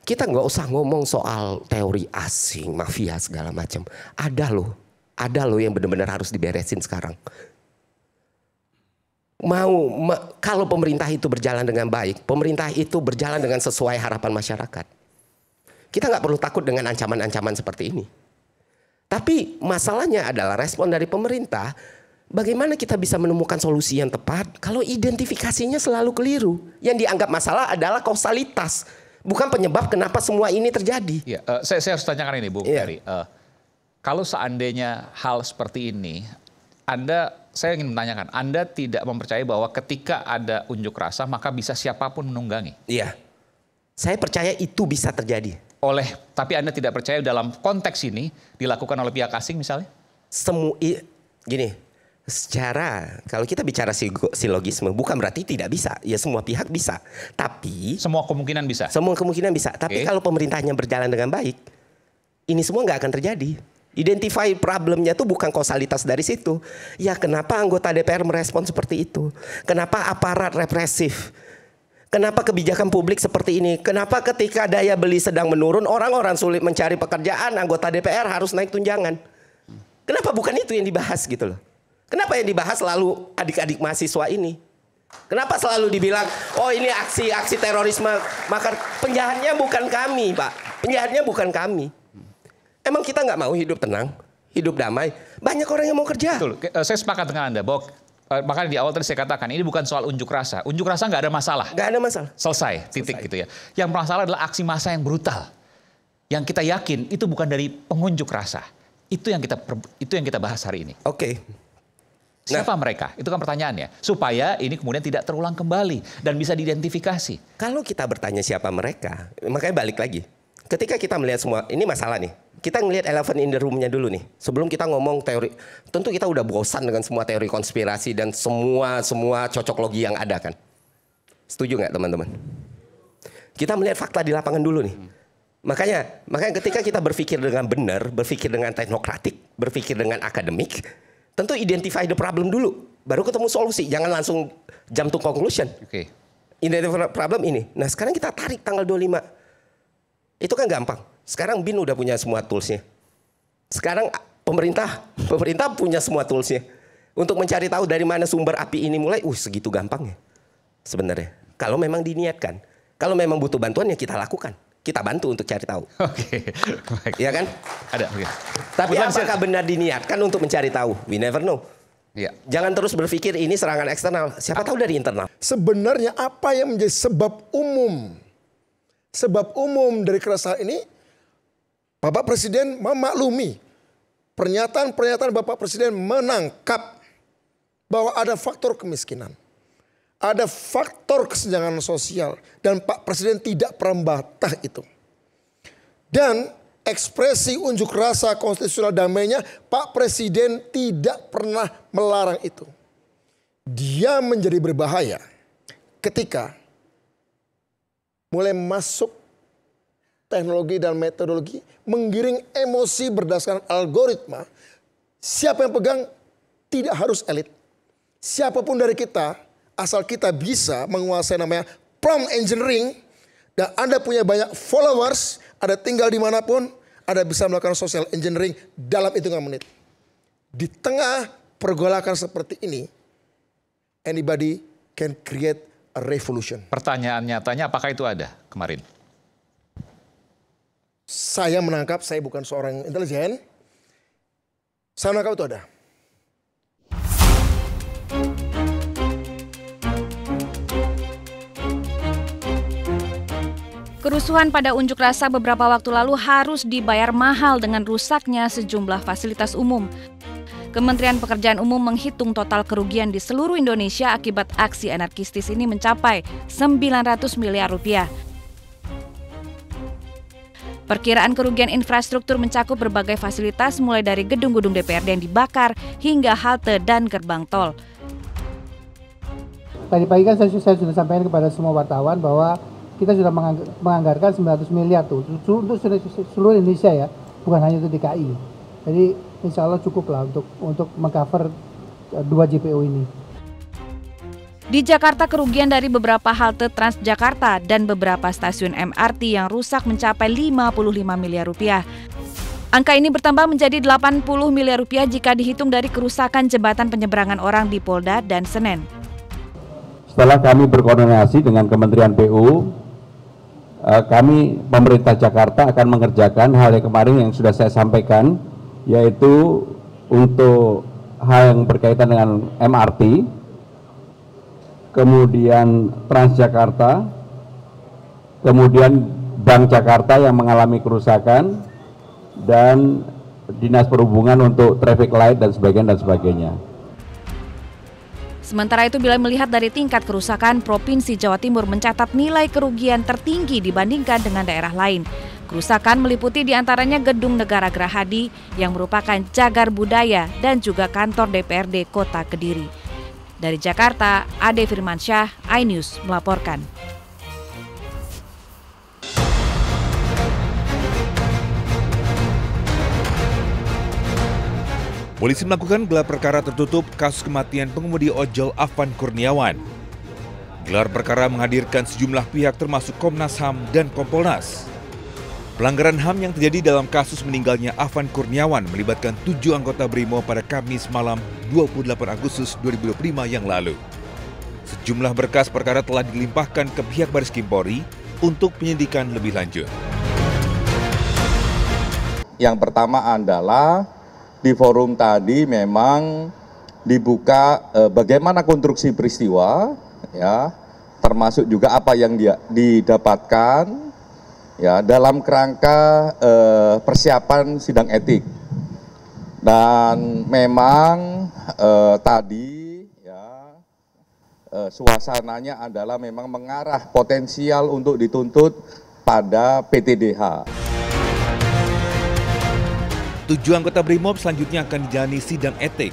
Kita nggak usah ngomong soal teori asing, mafia segala macam. Ada loh yang benar-benar harus diberesin sekarang. Kalau pemerintah itu berjalan dengan baik, pemerintah itu berjalan dengan sesuai harapan masyarakat. Kita nggak perlu takut dengan ancaman-ancaman seperti ini. Tapi masalahnya adalah respon dari pemerintah. Bagaimana kita bisa menemukan solusi yang tepat kalau identifikasinya selalu keliru? Yang dianggap masalah adalah kausalitas, bukan penyebab kenapa semua ini terjadi. Ya, saya harus tanyakan ini, Bung Ferry. Kalau seandainya hal seperti ini, saya ingin menanyakan, Anda tidak mempercayai bahwa ketika ada unjuk rasa maka bisa siapapun menunggangi? Iya. Saya percaya itu bisa terjadi. Tapi Anda tidak percaya dalam konteks ini dilakukan oleh pihak asing misalnya? Kalau kita bicara silogisme bukan berarti tidak bisa. Ya semua pihak bisa. Tapi semua kemungkinan bisa. Semua kemungkinan bisa. Tapi kalau pemerintahnya berjalan dengan baik, ini semua nggak akan terjadi. Identify problemnya tuh bukan kausalitas dari situ. Ya kenapa anggota DPR merespon seperti itu? Kenapa aparat represif? Kenapa kebijakan publik seperti ini? Kenapa ketika daya beli sedang menurun, orang-orang sulit mencari pekerjaan, anggota DPR harus naik tunjangan? Kenapa bukan itu yang dibahas gitu loh? Kenapa yang dibahas selalu adik-adik mahasiswa ini? Kenapa selalu dibilang, oh ini aksi terorisme, maka penjahatnya bukan kami, Pak. Penjahatnya bukan kami. Emang kita nggak mau hidup tenang, hidup damai? Banyak orang yang mau kerja. Betul. Saya sepakat dengan Anda bahwa makanya di awal tadi saya katakan ini bukan soal unjuk rasa. Unjuk rasa nggak ada masalah. Nggak ada masalah. Selesai, titik gitu ya. Yang masalah adalah aksi massa yang brutal. Yang kita yakin itu bukan dari pengunjuk rasa. Itu yang kita bahas hari ini. Oke. Siapa mereka? Itu kan pertanyaannya. Supaya ini kemudian tidak terulang kembali dan bisa diidentifikasi. Kalau kita bertanya siapa mereka, makanya balik lagi. Ketika kita melihat semua, ini masalah nih. Kita ngelihat elephant in the room-nya dulu nih. Sebelum kita ngomong teori, tentu kita udah bosan dengan semua teori konspirasi dan semua cocok logi yang ada kan. Setuju nggak teman-teman? Kita melihat fakta di lapangan dulu nih. Makanya ketika kita berpikir dengan benar, berpikir dengan teknokratik, berpikir dengan akademik, tentu identify the problem dulu, baru ketemu solusi. Jangan langsung jump to conclusion. Oke. Identify problem ini. Nah sekarang kita tarik tanggal 25. Itu kan gampang. Sekarang BIN udah punya semua toolsnya. Sekarang pemerintah punya semua toolsnya. Untuk mencari tahu dari mana sumber api ini mulai, segitu gampangnya. Sebenarnya. Kalau memang diniatkan. Kalau memang butuh bantuan ya kita lakukan. Kita bantu untuk cari tahu. Oke. Iya kan? Ada. Okay. Tapi apakah benar diniatkan untuk mencari tahu? We never know. Ya. Jangan terus berpikir ini serangan eksternal. Siapa tahu dari internal. Sebenarnya apa yang menjadi sebab umum? Sebab umum dari keresahan ini, Bapak Presiden memaklumi. Pernyataan Bapak Presiden menangkap bahwa ada faktor kemiskinan. Ada faktor kesenjangan sosial. Dan Pak Presiden tidak pernah membantah itu. Dan ekspresi unjuk rasa konstitusional damainya, Pak Presiden tidak pernah melarang itu. Dia menjadi berbahaya ketika mulai masuk teknologi dan metodologi menggiring emosi berdasarkan algoritma. Siapa yang pegang tidak harus elit. Siapapun dari kita, asal kita bisa menguasai namanya prompt engineering, dan Anda punya banyak followers, Anda tinggal dimanapun, Anda bisa melakukan social engineering dalam hitungan menit. Di tengah pergolakan seperti ini, anybody can create a revolution. Pertanyaan nyatanya apakah itu ada kemarin? Saya menangkap, saya bukan seorang intelijen. Saya menangkap itu ada. Kerusuhan pada unjuk rasa beberapa waktu lalu harus dibayar mahal dengan rusaknya sejumlah fasilitas umum. Kementerian Pekerjaan Umum menghitung total kerugian di seluruh Indonesia akibat aksi anarkistis ini mencapai 900 miliar rupiah. Perkiraan kerugian infrastruktur mencakup berbagai fasilitas mulai dari gedung-gedung DPRD yang dibakar hingga halte dan gerbang tol. Tadi pagi kan saya sudah sampaikan kepada semua wartawan bahwa kita sudah menganggarkan 900 miliar tuh untuk seluruh Indonesia ya, bukan hanya untuk DKI. Jadi insya Allah cukup lah untuk mengcover 2 JPO ini. Di Jakarta, kerugian dari beberapa halte Transjakarta dan beberapa stasiun MRT yang rusak mencapai 55 miliar rupiah. Angka ini bertambah menjadi 80 miliar rupiah jika dihitung dari kerusakan jembatan penyeberangan orang di Polda dan Senen. Setelah kami berkoordinasi dengan Kementerian PU, kami pemerintah Jakarta akan mengerjakan hal yang kemarin yang sudah saya sampaikan, yaitu untuk hal yang berkaitan dengan MRT, kemudian Transjakarta, kemudian Bank Jakarta yang mengalami kerusakan, dan Dinas Perhubungan untuk traffic light dan sebagainya. Sementara itu, bila melihat dari tingkat kerusakan, Provinsi Jawa Timur mencatat nilai kerugian tertinggi dibandingkan dengan daerah lain. Kerusakan meliputi diantaranya Gedung Negara Gerahadi yang merupakan cagar budaya dan juga kantor DPRD Kota Kediri. Dari Jakarta, Ade Firmansyah, iNews melaporkan. Polisi melakukan gelar perkara tertutup kasus kematian pengemudi ojol Afan Kurniawan. Gelar perkara menghadirkan sejumlah pihak termasuk Komnas HAM dan Kompolnas. Pelanggaran HAM yang terjadi dalam kasus meninggalnya Afan Kurniawan melibatkan 7 anggota BRIMO pada Kamis malam 28 Agustus 2025 yang lalu. Sejumlah berkas perkara telah dilimpahkan ke pihak Baris Krim Polri untuk penyidikan lebih lanjut. Yang pertama adalah di forum tadi memang dibuka bagaimana konstruksi peristiwa, ya, termasuk juga apa yang didapatkan, ya, dalam kerangka persiapan sidang etik. Dan memang tadi, ya, suasananya adalah memang mengarah potensial untuk dituntut pada PTDH. 7 anggota BRIMOB selanjutnya akan dijalani sidang etik.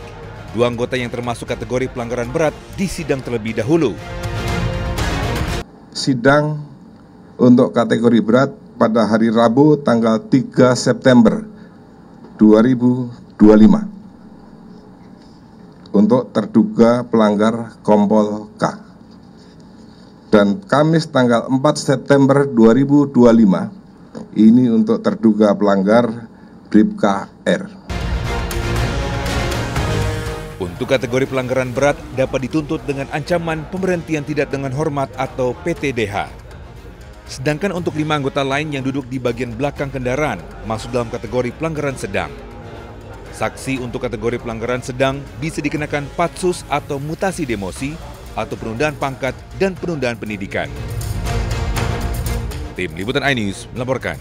2 anggota yang termasuk kategori pelanggaran berat disidang terlebih dahulu. Sidang untuk kategori berat pada hari Rabu tanggal 3 September 2025 untuk terduga pelanggar Kompol K. Dan Kamis tanggal 4 September 2025 ini untuk terduga pelanggar Bribka R. Untuk kategori pelanggaran berat dapat dituntut dengan ancaman pemberhentian tidak dengan hormat atau PTDH. Sedangkan untuk 5 anggota lain yang duduk di bagian belakang kendaraan masuk dalam kategori pelanggaran sedang. Saksi untuk kategori pelanggaran sedang bisa dikenakan patsus atau mutasi demosi atau penundaan pangkat dan penundaan pendidikan. Tim Liputan iNews melaporkan.